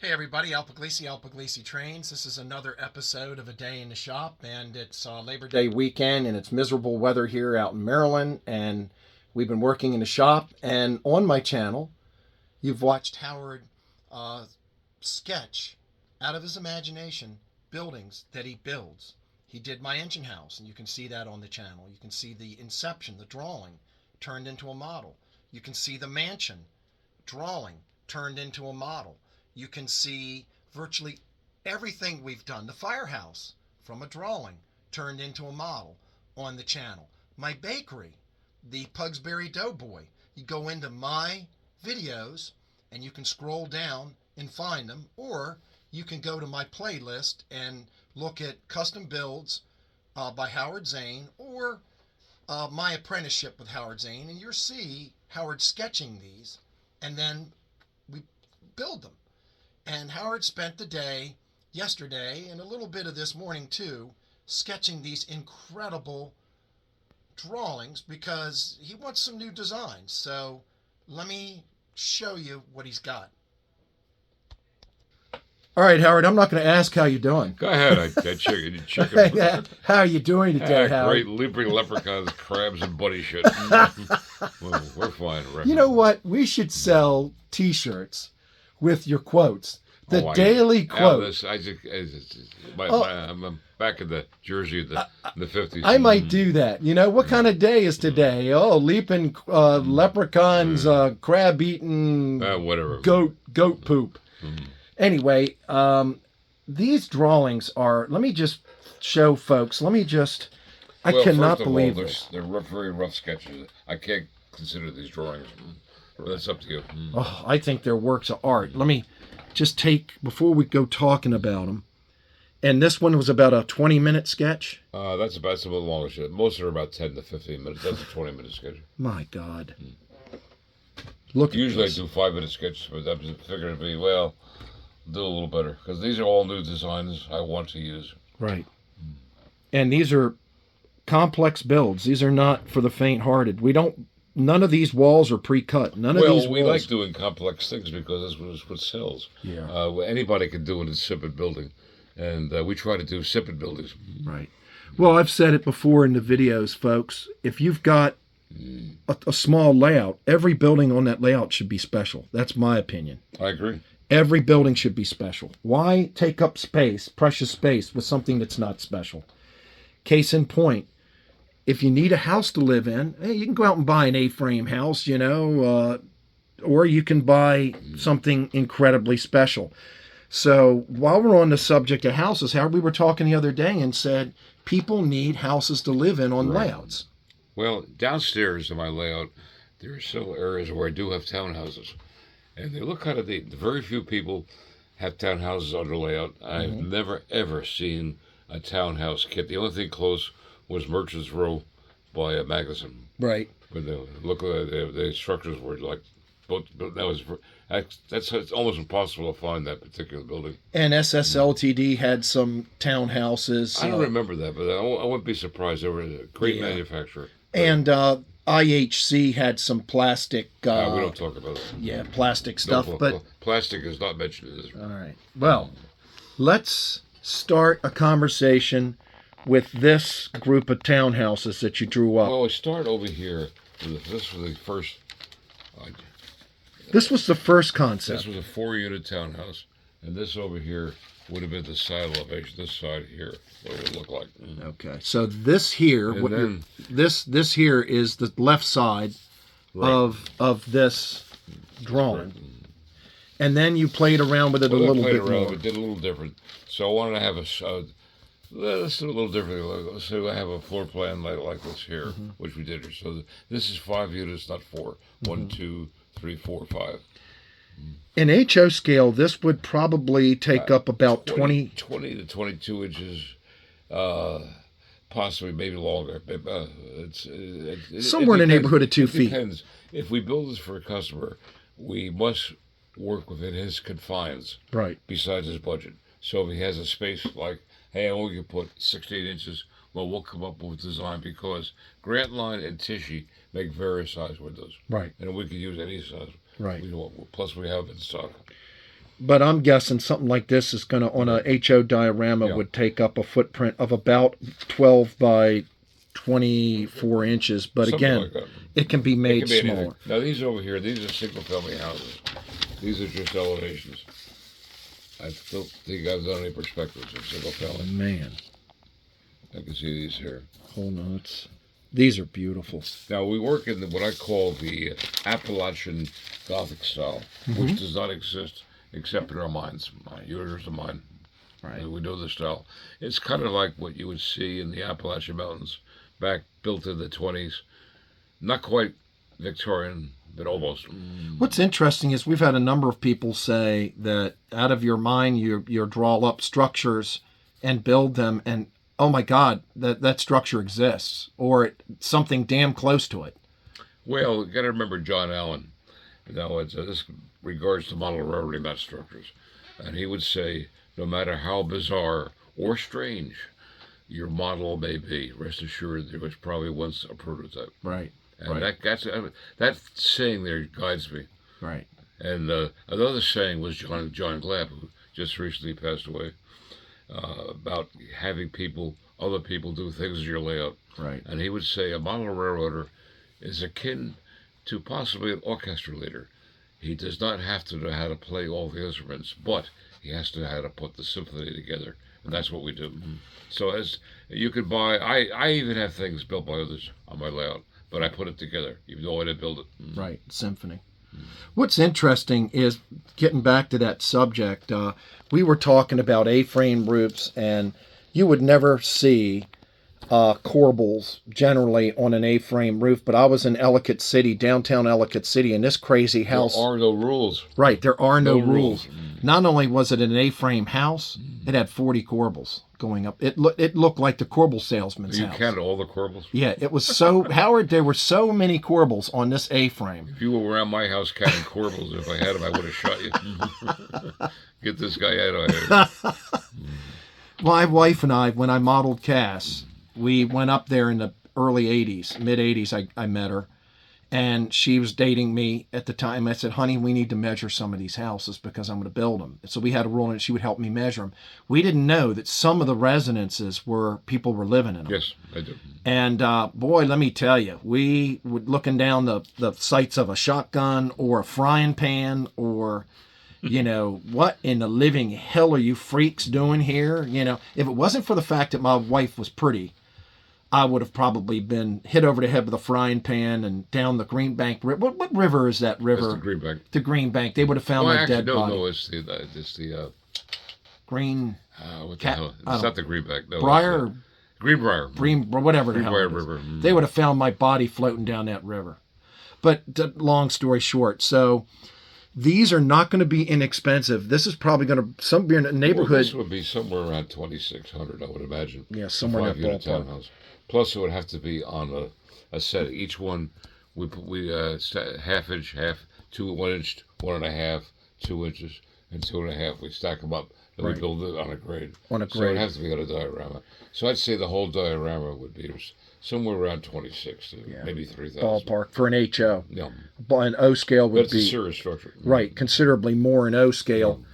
Hey everybody, Al Puglisi Trains. This is another episode of A Day in the Shop, and it's Labor Day weekend, and it's miserable weather here out in Maryland, and we've been working in the shop. And on my channel, you've watched Howard sketch out of his imagination buildings that he builds. He did my engine house, and you can see that on the channel. You can see the inception, the drawing, turned into a model. You can see the mansion drawing turned into a model. You can see virtually everything we've done. The firehouse from a drawing turned into a model on the channel. My bakery, the Pugsberry Doughboy. You go into my videos and you can scroll down and find them, or you can go to my playlist and look at custom builds by Howard Zane, or my apprenticeship with Howard Zane, and you'll see Howard sketching these, and then we build them. And Howard spent the day yesterday and a little bit of this morning too sketching these incredible drawings because he wants some new designs. So let me show you what he's got. All right, Howard, I'm not going to ask how you're doing. Go ahead. I chicken. How are you doing today, Howard? Great leaping leprechauns, crabs, and bunny shit. Well, we're fine. You know what? We should sell T-shirts with your quotes. The daily quote. I'm back in the Jersey of the 50s. I might do that. You know, what kind of day is today? Oh, leaping leprechauns, crab-eating, whatever. Goat poop. Mm. Anyway, these drawings are, let me just show folks, I cannot believe this. They're very rough sketches. I can't consider these drawings. That's up to you. Oh, I think they're works of art. Let me just take, before we go talking about them, and this one was about a 20-minute sketch? That's about a little longer. Most are about 10 to 15 minutes. That's a 20-minute sketch. My God. Look. Usually I do 5-minute sketches, but I figured it'd be, well, do a little better, because these are all new designs I want to use. Right. And these are complex builds. These are not for the faint-hearted. None of these walls are pre-cut. None of these walls. We like doing complex things because that's what sells. Yeah. Anybody can do an insipid building, and we try to do insipid buildings. Right. Well, I've said it before in the videos, folks. If you've got a small layout, every building on that layout should be special. That's my opinion. I agree. Every building should be special. Why take up space, precious space, with something that's not special? Case in point, if you need a house to live in, hey, you can go out and buy an A-frame house, or you can buy something incredibly special. So while we're on the subject of houses, Howard, we were talking the other day and said people need houses to live in on layouts. Well, downstairs in my layout, there are several areas where I do have townhouses. And they look kind of neat. Very few people have townhouses on their layout. I've never, ever seen a townhouse kit. The only thing close was Merchant's Row by Magnuson. Right. Where the structures were like, it's almost impossible to find that particular building. And SSLTD had some townhouses. I don't remember that, but I wouldn't be surprised. They were a great manufacturer. And IHC had some plastic. We don't talk about it. Yeah, plastic stuff. But plastic is not mentioned in this. All right. Well, let's start a conversation with this group of townhouses that you drew up. Well, we start over here. This was the first. This was the first concept. This was a 4-unit townhouse, and this over here would have been the side elevation. This side here, what it would look like. Okay, so this here, this here is the left side of this drawing, and then you played around with it a little bit more. We did a little different. So I wanted to have let's do a little differently. So I have a floor plan like this here, which we did here. So this is 5 units, not 4. 1, 2, 3, 4, 5. In HO scale, this would probably take up about 20 to 22 inches, possibly maybe longer. Somewhere in the neighborhood of 2 feet. Depends. If we build this for a customer, we must work within his confines. Right. Besides his budget. So if he has a space like, hey, I only can put 16 inches, well, we'll come up with design because Grantline and Tichy make various size windows. Right. And we could use any size. Right. Plus we have it in stock. But I'm guessing something like this is going to, on a HO diorama, Yeah. would take up a footprint of about 12 by 24 inches. But Something again, like that. it can be It made can be anything. smaller. Now these over here, these are single-family houses. These are just elevations. I don't think I've done any perspectives of single-family. Man, I can see these here. hold on. These are beautiful. Now we work in what I call the Appalachian Gothic style, which does not exist except in our minds. Yours and mine. Right. We know the style. It's kind of like what you would see in the Appalachian Mountains, back built in the 20s. Not quite Victorian, but almost. What's interesting is we've had a number of people say that out of your mind you draw up structures and build them, and oh my God, that structure exists, or something damn close to it. Well, you got to remember John Allen. Now, this regards to model railroading, not structures. And he would say, no matter how bizarre or strange your model may be, rest assured there was probably once a prototype. Right. And that saying there guides me. Right. And another saying was John Glapp, who just recently passed away, about having other people do things in your layout. Right. And he would say a model railroader is akin to possibly an orchestra leader. He does not have to know how to play all the instruments, but he has to know how to put the symphony together, and that's what we do. So as you could buy, I even have things built by others on my layout, but I put it together, even though I didn't build it. Right, symphony. What's interesting is, getting back to that subject, we were talking about A-frame roofs, and you would never see corbels generally on an A-frame roof, but I was in Ellicott City, downtown Ellicott City, and this crazy house. There are no rules. Right, there are no rules. Not only was it an A-frame house, it had 40 corbels going up. It looked like the corbel salesman's You house. counted all the corbels? Yeah, it was so, Howard, there were so many corbels on this A-frame. If you were around my house counting corbels, if I had them, I would have shot you. Get this guy out of here. My wife and I, when I modeled Cass, we went up there in the early 80s, mid 80s, I met her. And she was dating me at the time. I said, honey, we need to measure some of these houses because I'm going to build them. So we had a rule, and she would help me measure them. We didn't know that some of the residences were people were living in them. Yes, I do. And boy, let me tell you, we were looking down the sights of a shotgun or a frying pan, or, you know, what in the living hell are you freaks doing here? You know, if it wasn't for the fact that my wife was pretty, I would have probably been hit over the head with a frying pan and down the Greenbank River. What river is that river? That's the Greenbank. The Greenbank. They would have found my dead body. No, it's the Green. what the hell? It's not the Greenbank. No, Briar. Greenbrier. Whatever the hell Greenbrier it is. River. They would have found my body floating down that river. But long story short, so these are not going to be inexpensive. This is probably going to be in a neighborhood. Well, this would be somewhere around 2,600, I would imagine. Yeah, somewhere in that ballpark. Townhouse. Plus, it would have to be on a set. Each one, we half inch, 1 inch, 1.5, 2 inches, and 2.5. We stack them up, and we build it on a grade. On a grade. So it has to be on a diorama. So I'd say the whole diorama would be somewhere around 26 to maybe 3,000. Ballpark for an HO. Yeah. An O scale would But it's be a serious structure. Right, considerably more in O scale. Yeah.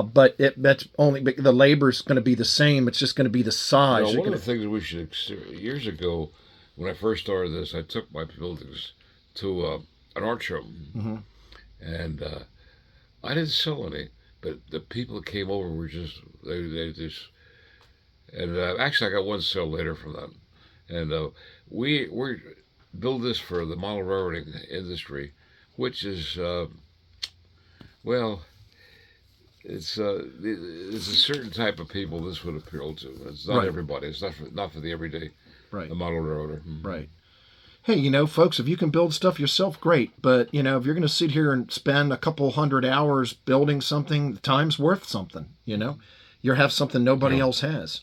But that's only the labor's going to be the same. It's just going to be the size. One of the things we should, years ago, when I first started this, I took my buildings to an art show, and I didn't sell any, but the people that came over were just they just, and actually I got one sale later from them, and we build this for the model railroading industry, which is well. It's a certain type of people this would appeal to. It's not everybody. It's not for the everyday the model railroader. Right. Hey, you know, folks, if you can build stuff yourself, great. But, you know, if you're going to sit here and spend a couple hundred hours building something, the time's worth something, you know. You have something nobody else has.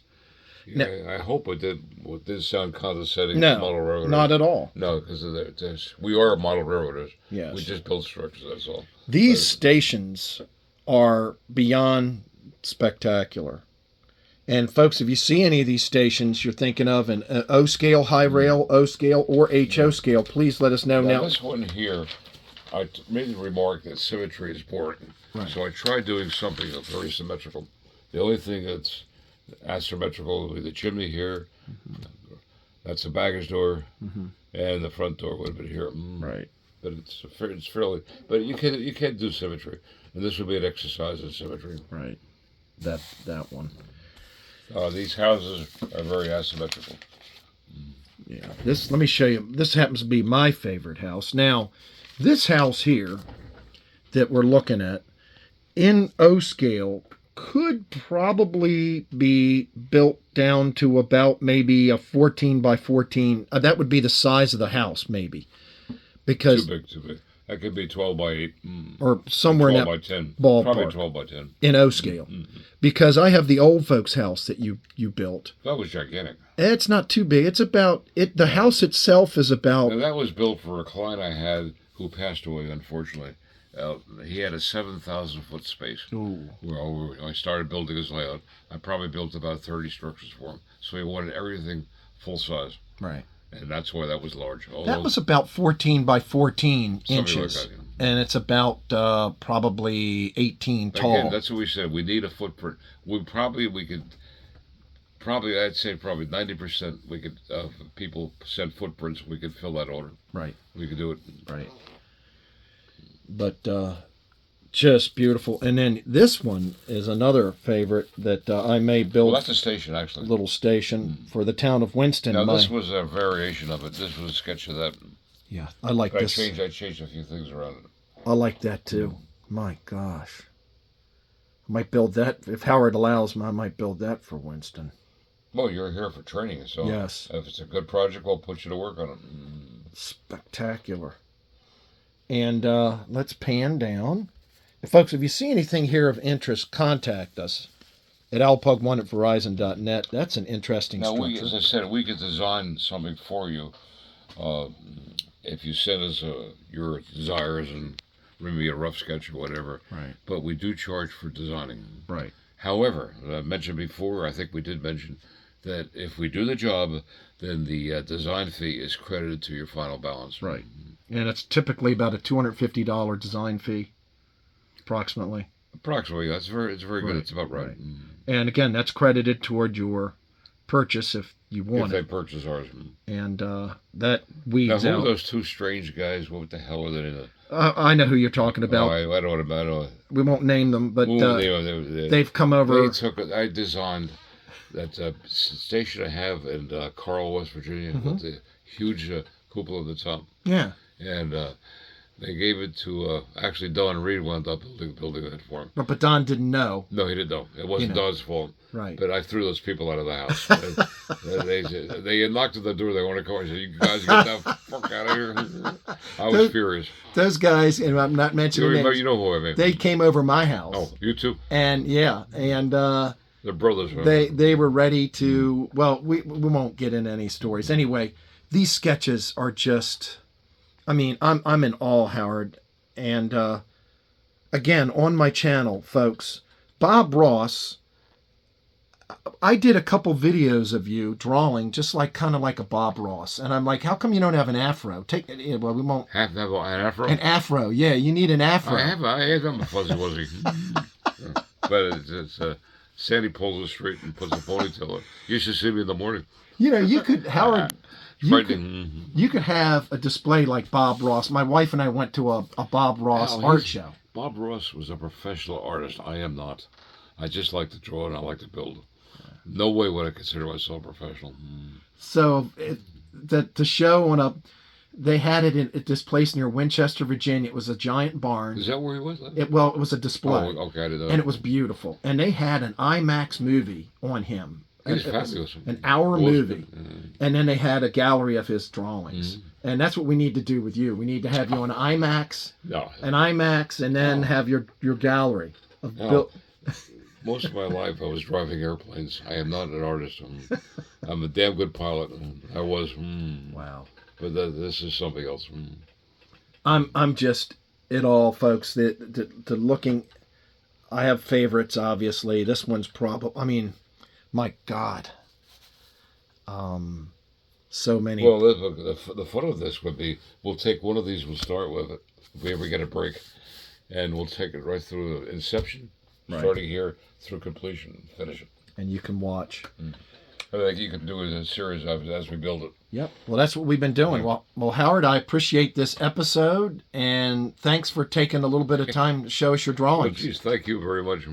Yeah, now, I hope it did sound condescending to model railroaders. Not at all. No, because we are model railroaders. Yes. We just build structures, that's all. These stations are beyond spectacular. And folks, if you see any of these stations you're thinking of an O scale, high rail, O scale, or HO scale, please let us know. Now this one here, I made the remark that symmetry is boring. Right. So I tried doing something that's very symmetrical. The only thing that's asymmetrical would be the chimney here. That's the baggage door, and the front door would have been here. Right. But it's fairly. But you can't do symmetry, and this would be an exercise in symmetry. Right. That one. These houses are very asymmetrical. Yeah. This. Let me show you. This happens to be my favorite house. Now, this house here that we're looking at in O scale could probably be built down to about maybe a 14 by 14. That would be the size of the house, maybe. Because Too big. That could be 12 by 8. Or somewhere 12 in by that 10. ballpark. Probably 12 by 10. In O scale. Because I have the old folks' house that you built. That was gigantic. It's not too big. It's about it. The house itself is about. Now, that was built for a client I had who passed away, unfortunately. He had a 7,000-foot space. Ooh. When I started building his layout, I probably built about 30 structures for him. So he wanted everything full size. Right. And that's why that was large. That was about 14 by 14 Something inches. like that, yeah. And it's about probably 18 tall. Again, that's what we said. We need a footprint. I'd say probably 90% we could, people send footprints, we could fill that order. Right. We could do it. Right. But just beautiful. And then this one is another favorite that I may build. Well, that's a station, actually. Little station for the town of Winston. Now, this was a variation of it. This was a sketch of that. Yeah, I like this. I changed a few things around it. I like that too. My gosh. I might build that. If Howard allows me, I might build that for Winston. Well, you're here for training, so yes. If it's a good project, we'll put you to work on it. Spectacular. And let's pan down. And folks, if you see anything here of interest, contact us at alpug1@verizon.net. That's an interesting structure. As I said, we could design something for you. If you send us your desires and maybe a rough sketch or whatever. Right. But we do charge for designing. Right. However, I mentioned before, I think we did mention, that if we do the job, then the design fee is credited to your final balance. Right. And it's typically about a $250 design fee, approximately. Approximately. It's very good. It's about right. And again, that's credited toward your purchase if you want if they purchase ours. And that weeds now, who out. are those two strange guys? What the hell are they? I know who you're talking about. I don't know. We won't name them, but they've come over. I designed that station I have in Carl, West Virginia, with the huge cupola at the top. Yeah. And they gave it to, actually Don Reed wound up building it for him. But Don didn't know. No, he didn't know. It wasn't Don's fault. Right. But I threw those people out of the house. they knocked at the door. They wanted to come. I said, "You guys get the fuck out of here." I was furious. Those guys, and I'm not mentioning names. You know who I mean. They came over my house. Oh, you too? And they're brothers. They were ready to. Well, we won't get into any stories. Anyway, these sketches are just. I mean, I'm in awe, Howard. And again, on my channel, folks, Bob Ross. I did a couple videos of you drawing, just kind of like a Bob Ross, and I'm like, how come you don't have an afro? Well, we won't have an afro. An afro, yeah, you need an afro. I have a fuzzy wuzzy, but it's Sandy pulls the straight and puts a ponytail on. You should see me in the morning. You know, you could, Howard. You could have a display like Bob Ross. My wife and I went to a Bob Ross art show. Bob Ross was a professional artist. I am not. I just like to draw and I like to build. No way would I consider myself professional. So the show they had it at this place near Winchester, Virginia. It was a giant barn. Is that where he was? It was a display. Oh, okay, I didn't know. And it was beautiful. And they had an IMAX movie on him. He's fabulous. An hour movie. And then they had a gallery of his drawings. And that's what we need to do with you. We need to have you on IMAX. No. An IMAX, and then have your gallery of Most of my life, I was driving airplanes. I am not an artist. I'm a damn good pilot. I was. Wow. But this is something else. I'm just it all, folks. The looking. I have favorites, obviously. This one's probably. I mean, my God. So many. Well, the fun of this would be, we'll take one of these. We'll start with it if we ever get a break. and we'll take it right through the inception, Right. starting here through completion, finish it. And you can watch. I think you can do a series of it as we build it. Yep. Well, that's what we've been doing. Yeah. Well, Howard, I appreciate this episode, and thanks for taking a little bit of time to show us your Well, drawings. geez, thank you very much.